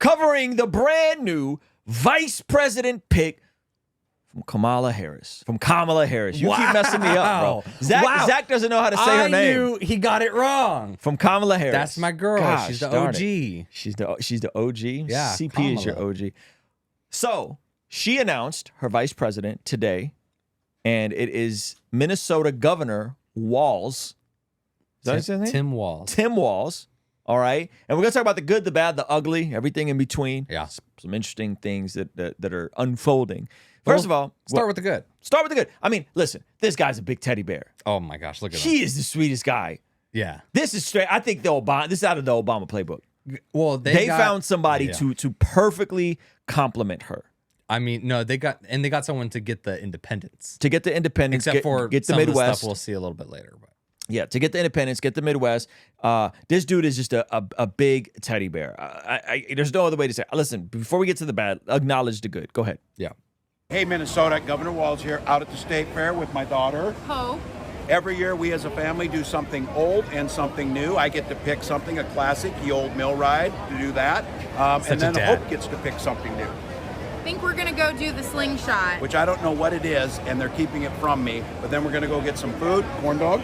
covering the brand new vice president pick from Kamala Harris. You keep messing me up, bro. Zach doesn't know how to say her name. I knew he got it wrong. From Kamala Harris. That's my girl. Gosh, she's the OG. She's the OG. Yeah, CP Kamala. is your OG. So she announced her vice president today, and it is Minnesota Governor Walz. Is that his name? Tim Walz. Tim Walz. All right. And we're going to talk about the good, the bad, the ugly, everything in between. Yeah. Some interesting things that are unfolding. First of all, start with the good. Start with the good. I mean, listen, this guy's a big teddy bear. Oh my gosh, look at him. He is the sweetest guy. Yeah. This is straight. I think this is out of the Obama playbook. Well, they found somebody to perfectly compliment her. I mean, no, they got someone to get the independence. To get the independence, except for get the some Midwest. Of the stuff we'll see a little bit later. But. Yeah, to get the independence, get the Midwest. This dude is just a big teddy bear. There's no other way to say it. Listen, before we get to the bad, acknowledge the good. Go ahead. Yeah. Hey, Minnesota, Governor Walz here, out at the State Fair with my daughter. Hope. Every year we as a family do something old and something new. I get to pick something, a classic, the old mill ride, to do that. And then Hope gets to pick something new. I think we're gonna go do the slingshot. Which I don't know what it is, and they're keeping it from me. But then we're gonna go get some food, corn dog.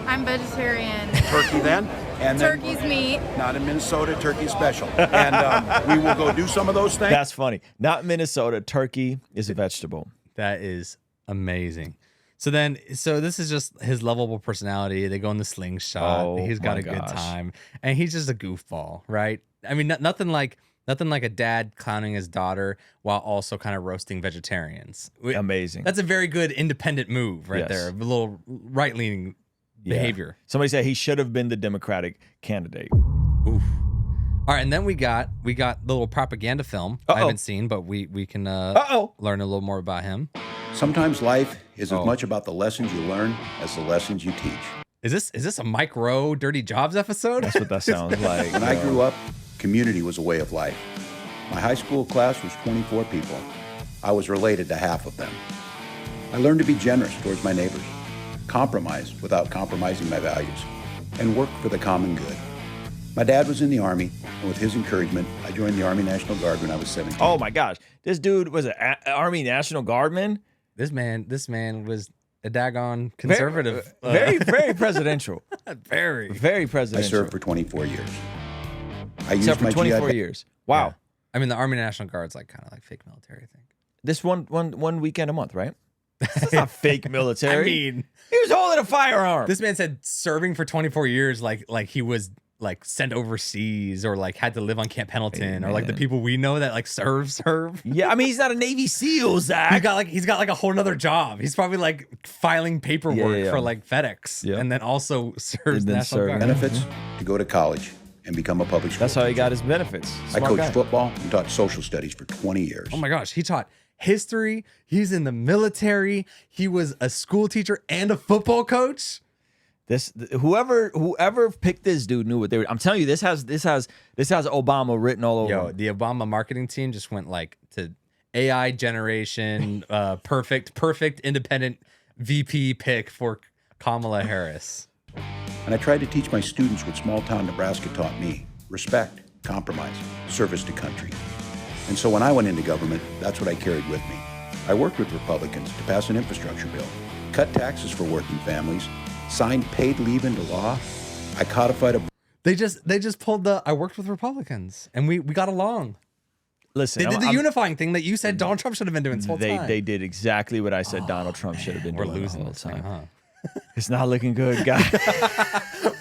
I'm vegetarian. Turkey then. And Turkey's meat. Not in Minnesota, turkey special. And we will go do some of those things. That's funny. Not in Minnesota, turkey is a vegetable. That is amazing. So this is just his lovable personality. They go in the slingshot. Oh, he's got a good time, and he's just a goofball, right? I mean, nothing like a dad clowning his daughter while also kind of roasting vegetarians. Amazing. That's a very good independent move right there. A little right-leaning behavior. Somebody said he should have been the Democratic candidate. Oof. All right, and then we got the little propaganda film I haven't seen, but we can learn a little more about him. Sometimes life is as much about the lessons you learn as the lessons you teach. Is this a Mike Rowe Dirty Jobs episode? That's what that sounds like. When I grew up, community was a way of life. My high school class was 24 people. I was related to half of them. I learned to be generous towards my neighbors, compromise without compromising my values, and work for the common good. My dad was in the Army, and with his encouragement, I joined the Army National Guard when I was 17. Oh my gosh. This dude was an Army National Guardman? This man was a daggone conservative. Very presidential. Very presidential. I served for 24 years. I used Except for my 24 GI years. Wow. Yeah. I mean, the Army National Guard's like kind of like fake military, I think. This one weekend a month, right? That's not fake military. I mean, he was holding a firearm. This man said serving for 24 years like he was like sent overseas or like had to live on Camp Pendleton or like the people we know that like serve. Yeah, I mean, he's not a Navy SEAL, Zach. He's got like a whole nother job. He's probably like filing paperwork for like FedEx and then also serves the National Guard. Benefits to go to college and become a public school. That's how he got his benefits. I coached football and taught social studies for 20 years. Oh my gosh, he taught history. He's in the military. He was a school teacher and a football coach. Whoever picked this dude knew what they were. I'm telling you, this has Obama written all over. Yo, the Obama marketing team just went like to AI generation, perfect independent VP pick for Kamala Harris. And I tried to teach my students what small town Nebraska taught me: respect, compromise, service to country. And so when I went into government, that's what I carried with me. I worked with Republicans to pass an infrastructure bill, cut taxes for working families, signed paid leave into law. I codified a... They just pulled the I worked with Republicans and we got along. Listen, they did the unifying thing that you said Donald Trump should have been doing this whole time. They did exactly what I said Donald Trump should have been doing. We're losing the whole this time. thing, huh? It's not looking good, guys.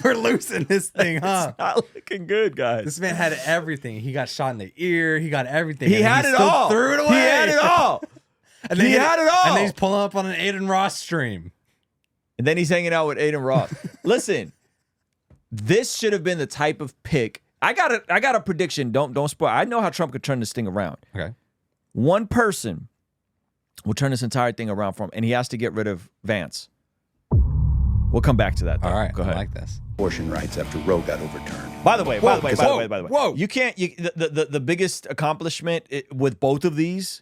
We're losing this thing, huh? It's not looking good, guys. This man had everything. He got shot in the ear. He got everything. He had it all. Threw it away. He had it all. And then he had it all. And then he's pulling up on an Aiden Ross stream. And then he's hanging out with Aiden Ross. Listen, this should have been the type of pick. I got a prediction. Don't spoil. I know how Trump could turn this thing around. Okay. One person will turn this entire thing around for him, and he has to get rid of Vance. We'll come back to that, though. All right. Go ahead. I like this. abortion rights after Roe got overturned. By the way, Whoa. you can't. The biggest accomplishment with both of these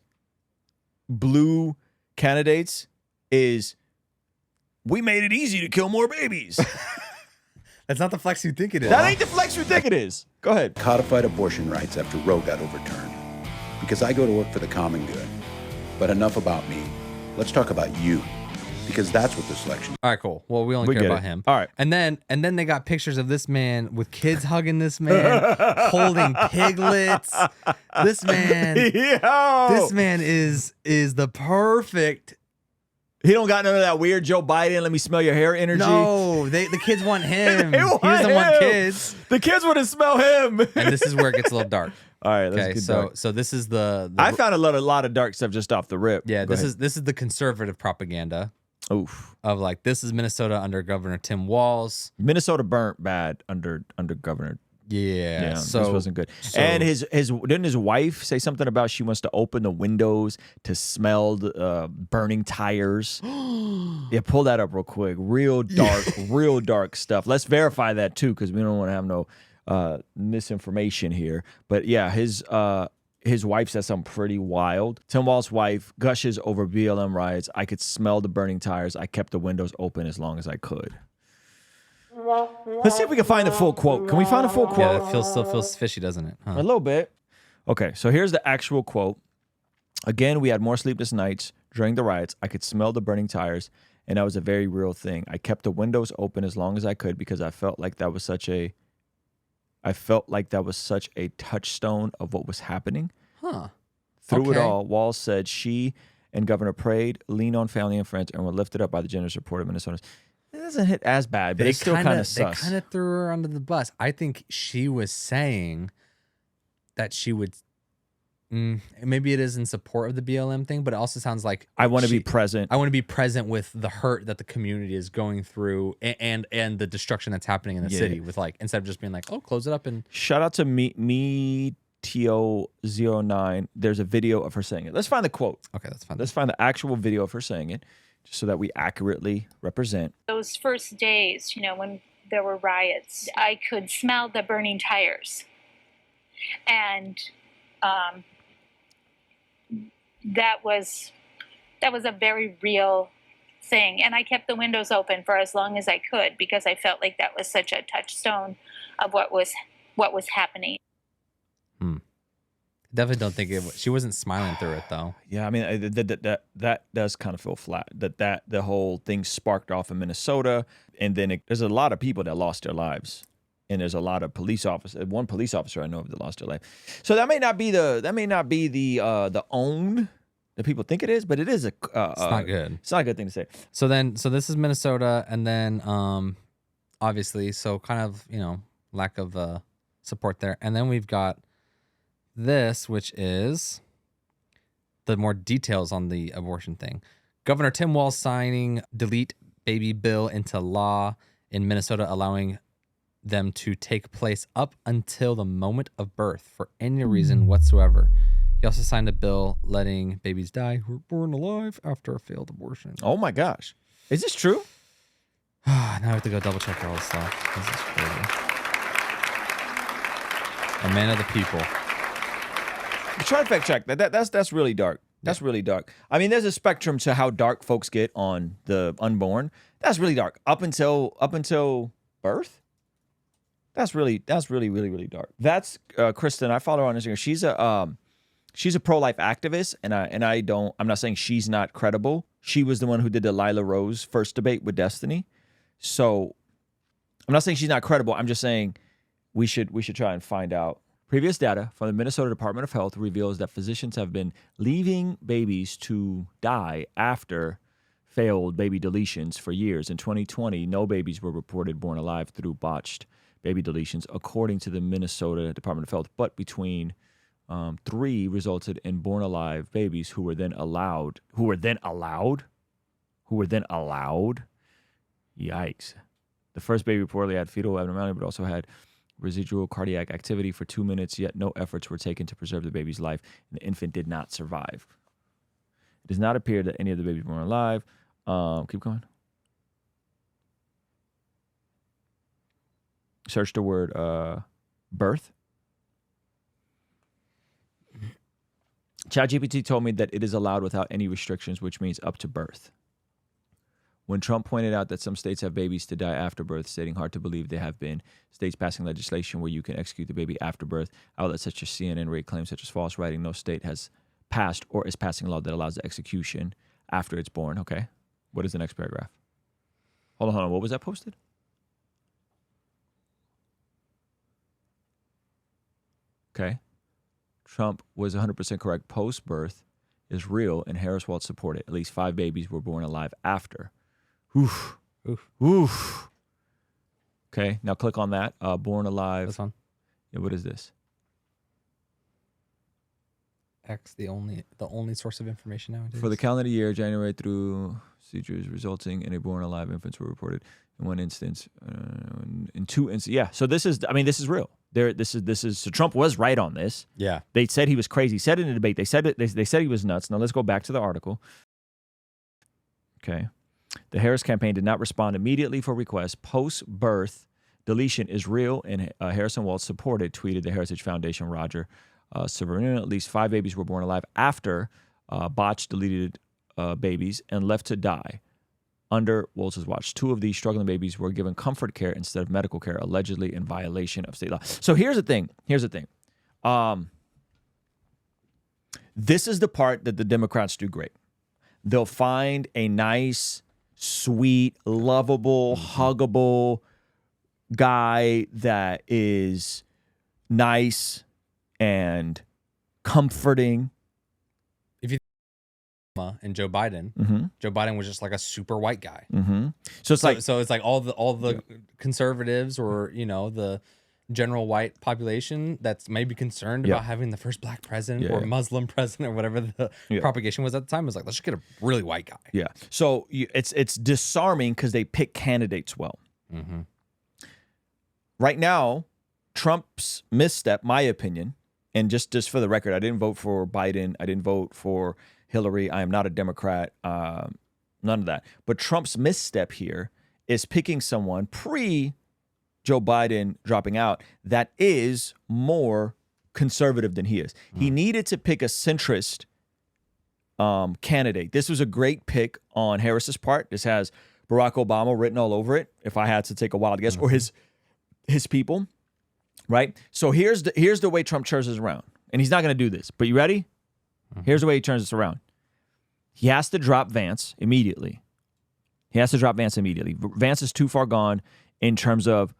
blue candidates is we made it easy to kill more babies. That's not the flex you think it is. That ain't the flex you think it is. Go ahead. Codified abortion rights after Roe got overturned. Because I go to work for the common good. But enough about me. Let's talk about you. Because that's what this election. All right, cool. Well, we only care about him. All right. And then they got pictures of this man with kids hugging this man, holding piglets. This man, this man is the perfect. He don't got none of that weird Joe Biden, let me smell your hair energy. No, the kids want him. They He want doesn't want him. kids. The kids want to smell him. And this is where it gets a little dark. All right, let's Okay, get so dark. so this is the I found a lot of dark stuff just off the rip. yeah, Go this ahead. is the conservative propaganda Oof. of like this is Minnesota under Governor Tim Walz. Minnesota burnt bad under Governor. Yeah, Yeah, so this wasn't good. And his didn't his wife say something about she wants to open the windows to smell the burning tires? Yeah, pull that up real quick. Real dark stuff. Let's verify that too, because we don't want to have no misinformation here. But yeah, his wife said something pretty wild. Tim Walz's wife gushes over BLM riots. I could smell the burning tires. I kept the windows open as long as I could. Let's see if we can find the full quote. Can we find a full quote? yeah, it still feels fishy, doesn't it? Huh? A little bit. Okay, so here's the actual quote. Again, we had more sleepless nights during the riots. I could smell the burning tires, and that was a very real thing. I kept the windows open as long as I could because I felt like that was such a touchstone of what was happening. Huh. Through it Okay. all, Walz said she and Governor prayed, leaned on family and friends, and were lifted up by the generous support of Minnesotans. It doesn't hit as bad, but it's still kind of They sus. kind of threw her under the bus. I think she was saying that she would. Maybe it is in support of the BLM thing, but it also sounds like I want to be she- present. I want to be present with the hurt that the community is going through and the destruction that's happening in the Yeah. city. With like instead of just being like, oh, close it up and Shout out to me TO09. There's a video of her saying it. Let's find the quote. okay, that's fine. Let's find the actual video of her saying it, just so that we accurately represent. Those first days, when there were riots, I could smell the burning tires. And that was a very real thing. And I kept the windows open for as long as I could because I felt like that was such a touchstone of what was happening. Definitely don't think she wasn't smiling through it though. Yeah, I mean that does kind of feel flat. That the whole thing sparked off in Minnesota, and then there's a lot of people that lost their lives, and there's a lot of police officers. One police officer I know of that lost their life. So that may not be the own that people think it is, but it is It's not good. It's not a good thing to say. So this is Minnesota, and then obviously, so kind of lack of support there, and then we've got this, which is the more details on the abortion thing. Governor Tim Walz signing delete baby bill into law in Minnesota, allowing them to take place up until the moment of birth for any reason whatsoever. He also signed a bill letting babies die who were born alive after a failed abortion. Oh my gosh, is this true? Now I have to go double check all this stuff. This is crazy. A man of the people. Try to fact check that. That's really dark. That's really dark. I mean, there's a spectrum to how dark folks get on the unborn. That's really dark. Up until birth. That's really dark. That's Kristen. I follow her on Instagram. She's a pro-life activist, and I'm not saying she's not credible. She was the one who did the Lila Rose first debate with Destiny. So I'm not saying she's not credible. I'm just saying we should try and find out. Previous data from the Minnesota Department of Health reveals that physicians have been leaving babies to die after failed baby deletions for years. In 2020, no babies were reported born alive through botched baby deletions, according to the Minnesota Department of Health. But between 3 resulted in born alive babies who were then allowed. Yikes. The first baby reportedly had fetal abnormality, but also had residual cardiac activity for 2 minutes, yet no efforts were taken to preserve the baby's life, and the infant did not survive. It does not appear that any of the babies were alive. Keep going. Search the word birth. ChatGPT told me that it is allowed without any restrictions, which means up to birth. When Trump pointed out that some states have babies to die after birth, stating hard to believe they have been states passing legislation where you can execute the baby after birth, outlets such as CNN rate claims such as false, writing no state has passed or is passing a law that allows the execution after it's born. Okay. What is the next paragraph? Hold on. What was that posted? Okay. Trump was 100% correct. Post-birth is real, and Harris Walz supported. At least 5 babies were born alive after. Oof. Oof. Oof. Okay, now click on that. Born alive. This one. Yeah, what is this? X, the only source of information nowadays. For the calendar year, January through procedures resulting in a born alive infants were reported in one instance, in 2 instances. Yeah, so this is real. This is so Trump was right on this. Yeah. They said he was crazy. He said it in a debate. They said he was nuts. Now let's go back to the article. Okay. The Harris campaign did not respond immediately for requests. Post-birth deletion is real, and Harrison Walz supported, tweeted the Heritage Foundation, Roger Severino. At least 5 babies were born alive after botched deleted babies and left to die under Walz's watch. 2 of these struggling babies were given comfort care instead of medical care, allegedly in violation of state law. So here's the thing. This is the part that the Democrats do great. They'll find a nice, sweet, lovable, huggable guy that is nice and comforting. And Joe Biden. Mm-hmm. Joe Biden was just like a super white guy. Mm-hmm. So it's like all the conservatives or the general white population that's maybe concerned about having the first black president or Muslim president or whatever the propagation was at the time, was like, let's just get a really white guy. Yeah. So it's disarming because they pick candidates well. Mm-hmm. Right now, Trump's misstep, my opinion, and just for the record, I didn't vote for Biden. I didn't vote for Hillary. I am not a Democrat. None of that. But Trump's misstep here is picking someone pre-Joe Biden dropping out that is more conservative than he is. He needed to pick a centrist candidate. This was a great pick on Harris's part. This has Barack Obama written all over it, if I had to take a wild guess, or his people, right? So here's the way Trump turns this around. And he's not going to do this, but you ready? Here's the way he turns this around. He has to drop Vance immediately. Vance is too far gone in terms of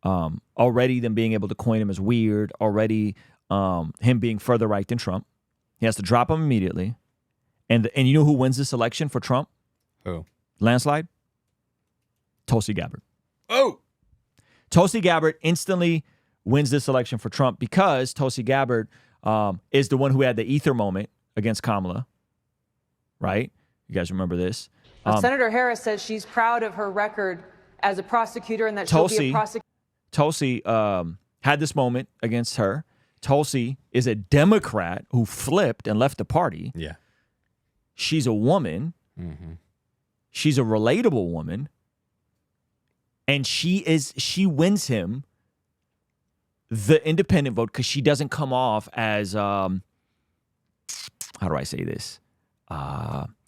already them being able to coin him as weird, already him being further right than Trump. He has to drop him immediately. And you know who wins this election for Trump? Who? Landslide? Tulsi Gabbard. Oh! Tulsi Gabbard instantly wins this election for Trump because Tulsi Gabbard is the one who had the ether moment against Kamala, right? You guys remember this? Senator Harris says she's proud of her record as a prosecutor and that she'll be a prosecutor. Tulsi had this moment against her. Tulsi is a Democrat who flipped and left the party. Yeah. She's a woman. Mm-hmm. She's a relatable woman. And she wins him the independent vote because she doesn't come off as, how do I say this?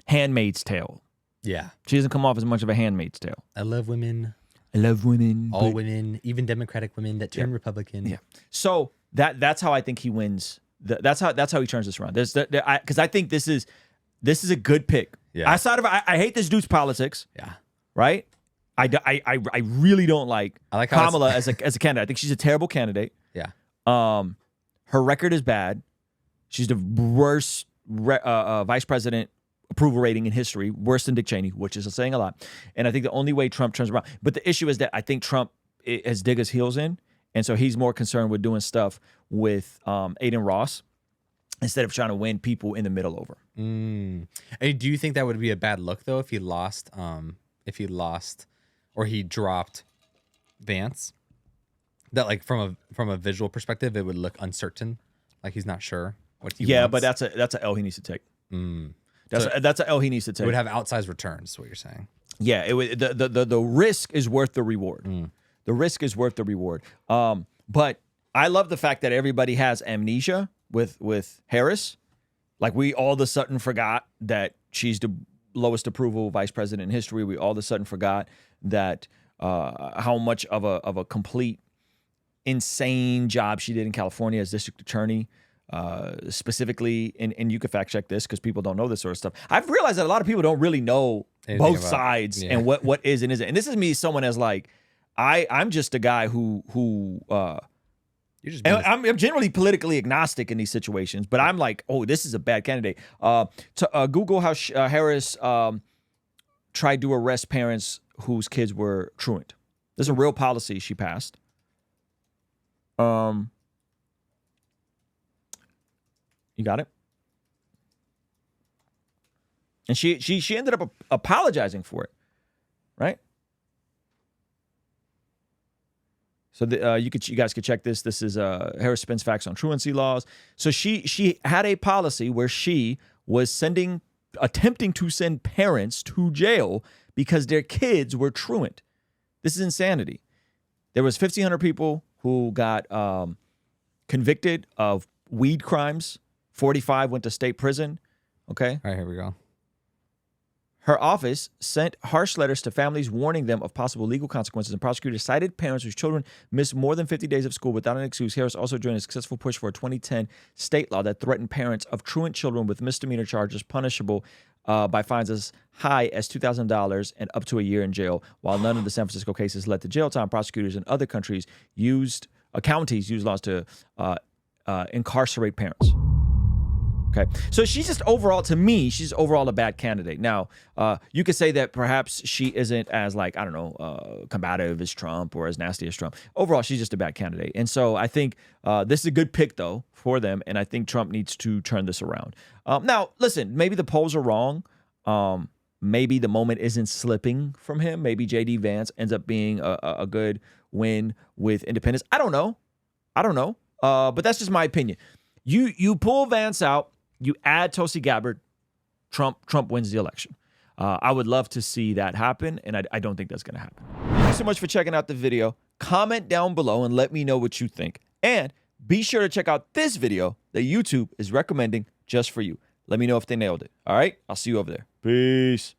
Handmaid's Tale. Yeah. She doesn't come off as much of a Handmaid's Tale. I love women. All women, even Democratic women that turn Republican. Yeah. So that's how I think he wins. That's how he turns this around. Because I think this is a good pick. Yeah. Outside of I hate this dude's politics. Yeah. Right. I really don't like how Kamala as a candidate. I think she's a terrible candidate. Yeah. Her record is bad. She's the worst vice president approval rating in history, worse than Dick Cheney, which is saying a lot. And I think the only way Trump turns around, but the issue is that I think Trump has dig his heels in, and so he's more concerned with doing stuff with Aiden Ross instead of trying to win people in the middle over. Hey, do you think that would be a bad look though if he lost or he dropped Vance? That like from a visual perspective, it would look uncertain, like he's not sure what he wants. But that's a L he needs to take. That's a L he needs to take. It would have outsized returns, is what you're saying. Yeah, it would. The risk is worth the reward. The risk is worth the reward. But I love the fact that everybody has amnesia with Harris. Like we all of a sudden forgot that she's the lowest approval vice president in history. We all of a sudden forgot that how much of a complete insane job she did in California as district attorney. Specifically, and you can fact check this because people don't know this sort of stuff. I've realized that a lot of people don't really know both sides and what is and isn't. And this is me, someone as like, I'm just a guy who I'm generally politically agnostic in these situations, but I'm like, oh, this is a bad candidate. Google how Harris tried to arrest parents whose kids were truant. This is a real policy she passed. You got it? And she ended up apologizing for it, right? So you guys could check this. This is Harris spins facts on truancy laws. So she had a policy where she was attempting to send parents to jail because their kids were truant. This is insanity. There was 1,500 people who got convicted of weed crimes. 45 went to state prison. Okay. All right, here we go. Her office sent harsh letters to families warning them of possible legal consequences, and prosecutors cited parents whose children missed more than 50 days of school without an excuse. Harris also joined a successful push for a 2010 state law that threatened parents of truant children with misdemeanor charges punishable by fines as high as $2,000 and up to a year in jail. While none of the San Francisco cases led to jail time, prosecutors in other counties used laws to incarcerate parents. Okay, so she's just overall, to me, she's overall a bad candidate. Now, you could say that perhaps she isn't as, like, I don't know, combative as Trump or as nasty as Trump. Overall, she's just a bad candidate. And so I think this is a good pick, though, for them. And I think Trump needs to turn this around. Now, listen, maybe the polls are wrong. Maybe the moment isn't slipping from him. Maybe J.D. Vance ends up being a good win with independents. I don't know. But that's just my opinion. You pull Vance out. You add Tulsi Gabbard, Trump wins the election. I would love to see that happen, and I don't think that's going to happen. Thank you so much for checking out the video. Comment down below and let me know what you think. And be sure to check out this video that YouTube is recommending just for you. Let me know if they nailed it. All right? I'll see you over there. Peace.